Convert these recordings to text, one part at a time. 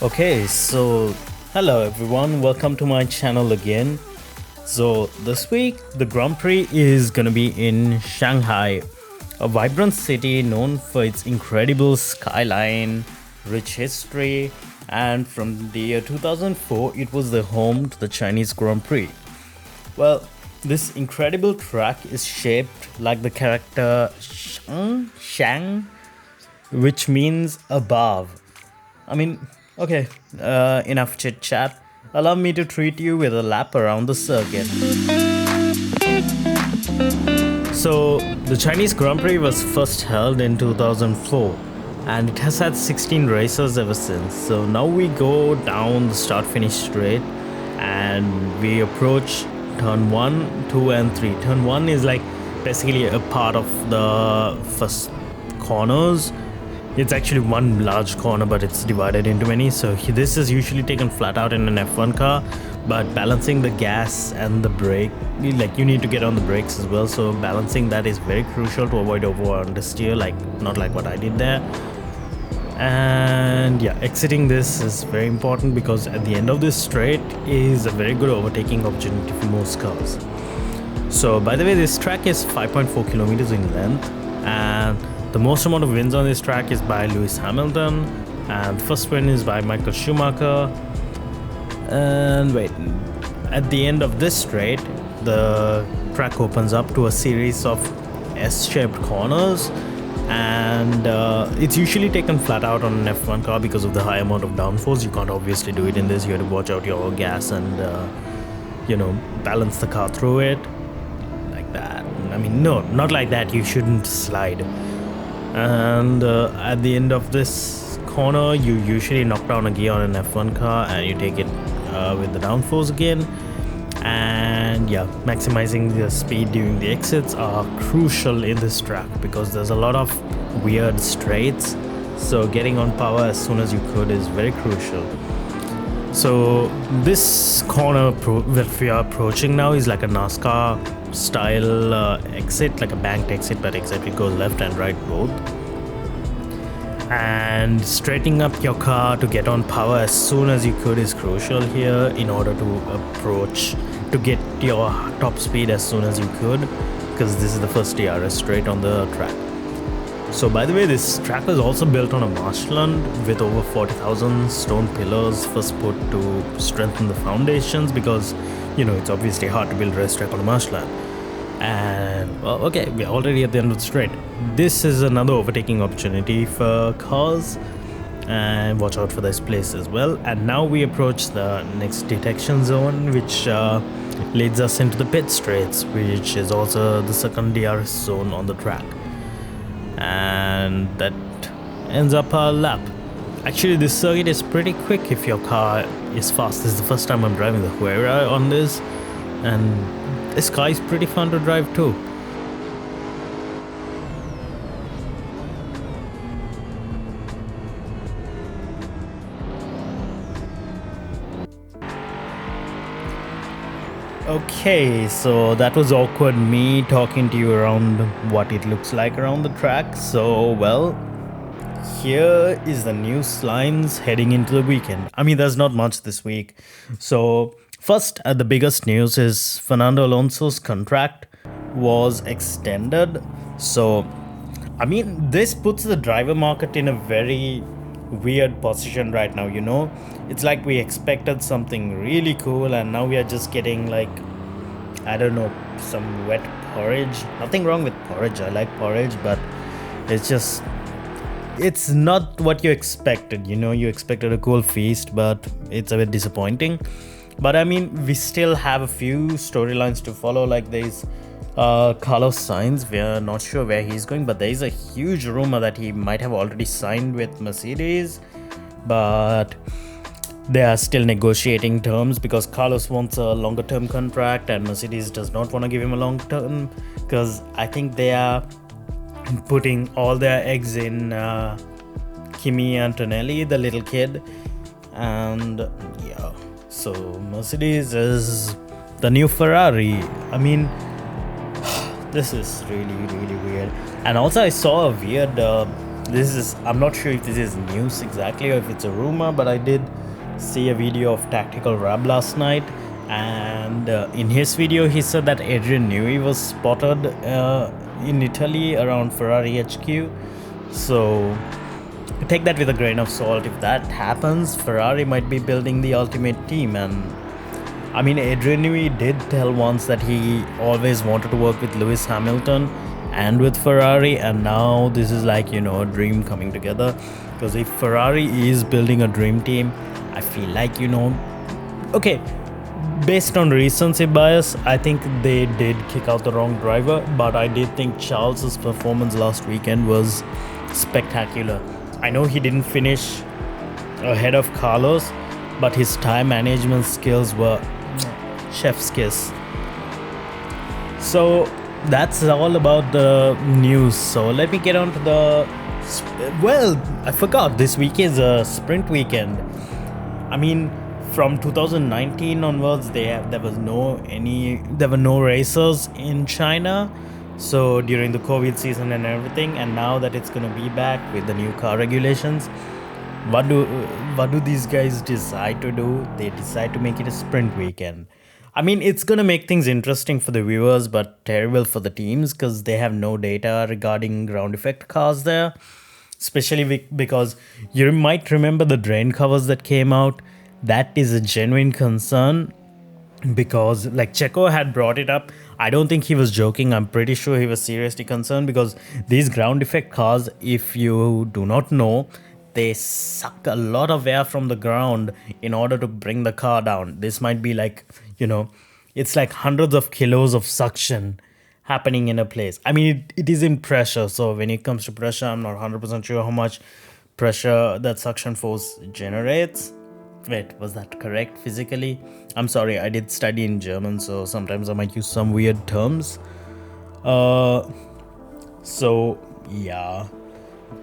Okay, so hello everyone, welcome to my channel again. So this week the Grand Prix is gonna be in Shanghai, a vibrant city known for its incredible skyline, rich history, and from the year 2004 it was the home to the Chinese Grand Prix. Well, this incredible track is shaped like the character Shang, which means above. Okay, enough chit chat. Allow me to treat you with a lap around the circuit. So, the Chinese Grand Prix was first held in 2004 and it has had 16 races ever since. So, now we go down the start finish straight and we approach turn 1, 2, and 3. Turn 1 is like basically a part of the first corners. It's actually one large corner, but it's divided into many. So this is usually taken flat out in an F1 car, but balancing the gas and the brake, like you need to get on the brakes as well. So balancing that is very crucial to avoid over understeer, not like what I did there. And yeah, exiting this is very important because at the end of this straight is a very good overtaking opportunity for most cars. So by the way, this track is 5.4 kilometers in length, and the most amount of wins on this track is by Lewis Hamilton, and the first win is by Michael Schumacher. And wait, at the end of this straight, the track opens up to a series of S-shaped corners, and it's usually taken flat out on an F1 car because of the high amount of downforce. You can't obviously do it in this. You have to watch out your gas and balance the car through it like that. No, not like that. You shouldn't slide. And at the end of this corner, you usually knock down a gear on an F1 car and you take it with the downforce again. And yeah, maximizing the speed during the exits are crucial in this track because there's a lot of weird straights. So getting on power as soon as you could is very crucial. So this corner that we are approaching now is like a NASCAR style exit, like a banked exit, but except it goes left and right both. And straightening up your car to get on power as soon as you could is crucial here in order to get your top speed as soon as you could, because this is the first DRS straight on the track. So by the way, this track was also built on a marshland with over 40,000 stone pillars first put to strengthen the foundations because, it's obviously hard to build a racetrack on a marshland. And, well, okay, we're already at the end of the straight. This is another overtaking opportunity for cars, and watch out for this place as well. And now we approach the next detection zone, which leads us into the pit straights, which is also the second DRS zone on the track. And that ends up our lap. Actually, this circuit is pretty quick if your car is fast. This is the first time I'm driving the Huayra on this, and this car is pretty fun to drive too. Okay, so that was awkward me talking to you around what it looks like around the track. So, well, here is the new slimes heading into the weekend. There's not much this week. So, first, the biggest news is Fernando Alonso's contract was extended. So, this puts the driver market in a very weird position right now, It's like we expected something really cool and now we are just getting some wet porridge. Nothing wrong with porridge, I like porridge, but it's not what you expected, You expected a cool feast, but it's a bit disappointing. But we still have a few storylines to follow, like there's Carlos Sainz. We're not sure where he's going, but there is a huge rumor that he might have already signed with Mercedes, but they are still negotiating terms because Carlos wants a longer term contract and Mercedes does not want to give him a long term because I think they are putting all their eggs in Kimi Antonelli, the little kid. And yeah, so Mercedes is the new Ferrari. This is really, really weird. And also, I saw a weird. I'm not sure if this is news exactly or if it's a rumor, but I did see a video of Tactical Rab last night. And in his video, he said that Adrian Newey was spotted in Italy around Ferrari HQ. So take that with a grain of salt. If that happens, Ferrari might be building the ultimate team. And I mean, Adrian Newey did tell once that he always wanted to work with Lewis Hamilton and with Ferrari, and now this is like, a dream coming together. Because if Ferrari is building a dream team, I feel like, okay, based on recency bias, I think they did kick out the wrong driver, but I did think Charles's performance last weekend was spectacular. I know he didn't finish ahead of Carlos, but his time management skills were chef's kiss. So that's all about the news. So let me get on to the... Well, I forgot, this week is a sprint weekend. I mean, from 2019 onwards, there were no racers in China. So during the COVID season and everything, and now that it's gonna be back with the new car regulations, what do these guys decide to do? They decide to make it a sprint weekend. I mean, it's gonna make things interesting for the viewers, but terrible for the teams because they have no data regarding ground effect cars there. Especially because you might remember the drain covers that came out. That is a genuine concern because, like, Checo had brought it up. I don't think he was joking. I'm pretty sure he was seriously concerned because these ground effect cars, if you do not know, they suck a lot of air from the ground in order to bring the car down. This might be like, it's like hundreds of kilos of suction happening in a place. I mean, it is in pressure. So when it comes to pressure, I'm not 100% sure how much pressure that suction force generates. Wait, was that correct physically? I'm sorry, I did study in German, so sometimes I might use some weird terms. So yeah,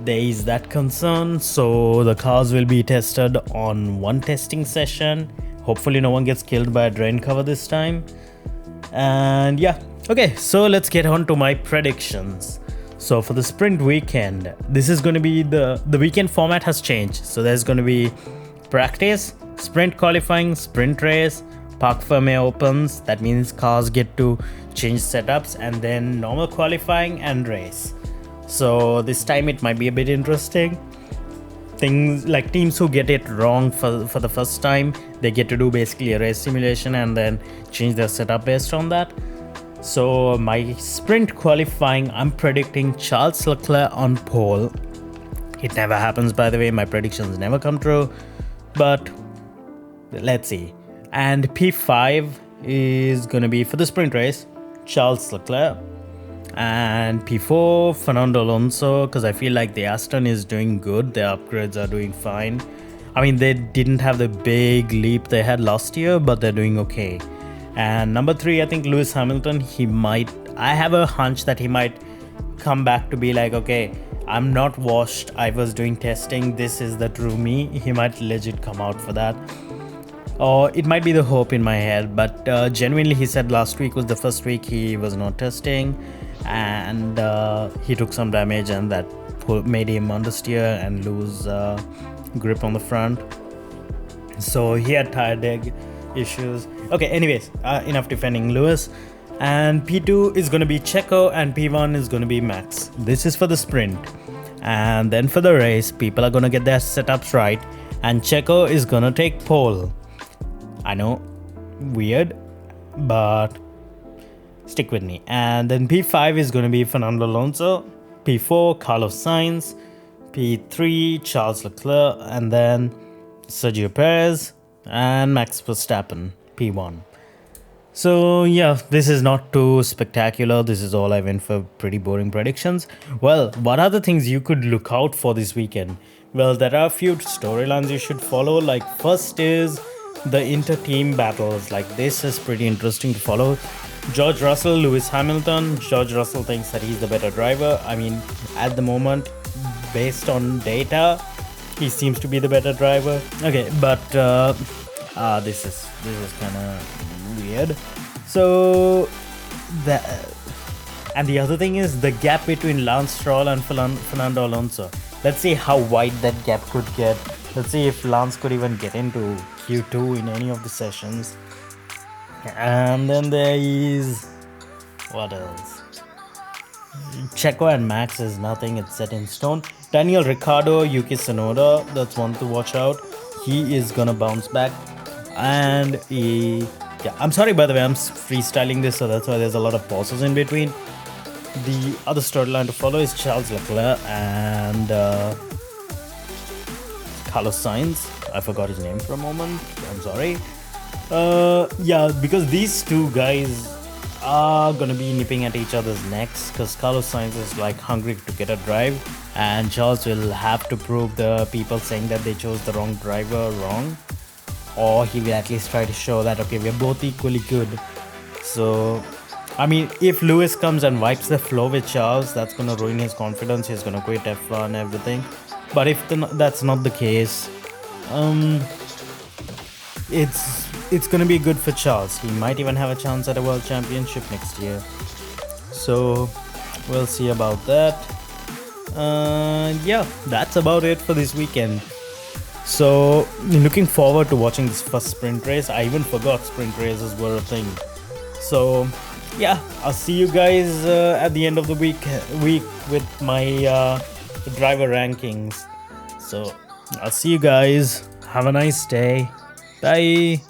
there is that concern. So the cars will be tested on one testing session. Hopefully no one gets killed by a drain cover this time. And yeah, okay, so let's get on to my predictions. So for the sprint weekend, this is going to be the weekend format has changed. So there's going to be practice, sprint qualifying, sprint race, Parc Fermé opens. That means cars get to change setups, and then normal qualifying and race. So this time it might be a bit interesting. Things like teams who get it wrong for the first time, they get to do basically a race simulation and then change their setup based on that. So my sprint qualifying, I'm predicting Charles Leclerc on pole. It never happens, by the way. My predictions never come true, but let's see. And P5 is going to be for the sprint race, Charles Leclerc. And P4, Fernando Alonso, because I feel like the Aston is doing good. Their upgrades are doing fine. I mean, they didn't have the big leap they had last year, but they're doing okay. And number 3, I think Lewis Hamilton, I have a hunch that he might come back to be like, okay, I'm not washed. I was doing testing. This is the true me. He might legit come out for that. Or it might be the hope in my head, but genuinely he said last week was the first week he was not testing, and he took some damage, and that made him understeer and lose grip on the front. So he had tire deg issues. Okay, anyways, enough defending Lewis. And P2 is going to be Checo, and P1 is going to be Max. This is for the sprint. And then for the race, people are going to get their setups right, and Checo is going to take pole. I know, weird, but stick with me. And then P5 is going to be Fernando Alonso, P4 Carlos Sainz, P3 Charles Leclerc, and then Sergio Perez and Max Verstappen, P1. So yeah, this is not too spectacular. This is all I went for, pretty boring predictions. Well, what are the things you could look out for this weekend? Well, there are a few storylines you should follow. Like, first is the inter-team battles. Like, this is pretty interesting to follow. George Russell, Lewis Hamilton. George Russell thinks that he's the better driver. I mean, at the moment, based on data, he seems to be the better driver. Okay, but this is kind of weird. So that, And the other thing is the gap between Lance Stroll and Fernando Alonso. Let's see how wide that gap could get. Let's see if Lance could even get into Q2 in any of the sessions. And then there is... what else? Checo and Max is nothing, it's set in stone. Daniel Ricciardo, Yuki Tsunoda, that's one to watch out. He is gonna bounce back. And yeah, I'm sorry by the way, I'm freestyling this, so that's why there's a lot of pauses in between. The other storyline to follow is Charles Leclerc and Carlos Sainz. I forgot his name for a moment, I'm sorry. Yeah, because these two guys are gonna be nipping at each other's necks, because Carlos Sainz is like hungry to get a drive, and Charles will have to prove the people saying that they chose the wrong driver wrong, or he will at least try to show that okay, we're both equally good. So I mean, if Lewis comes and wipes the floor with Charles, that's gonna ruin his confidence. He's gonna quit F1 and everything. But if that's not the case, it's gonna be good for Charles. He might even have a chance at a world championship next year. So we'll see about that. Yeah, that's about it for this weekend. So looking forward to watching this first sprint race. I even forgot sprint races were a thing. So yeah, I'll see you guys at the end of the week with my driver rankings. So I'll see you guys. Have a nice day. Bye.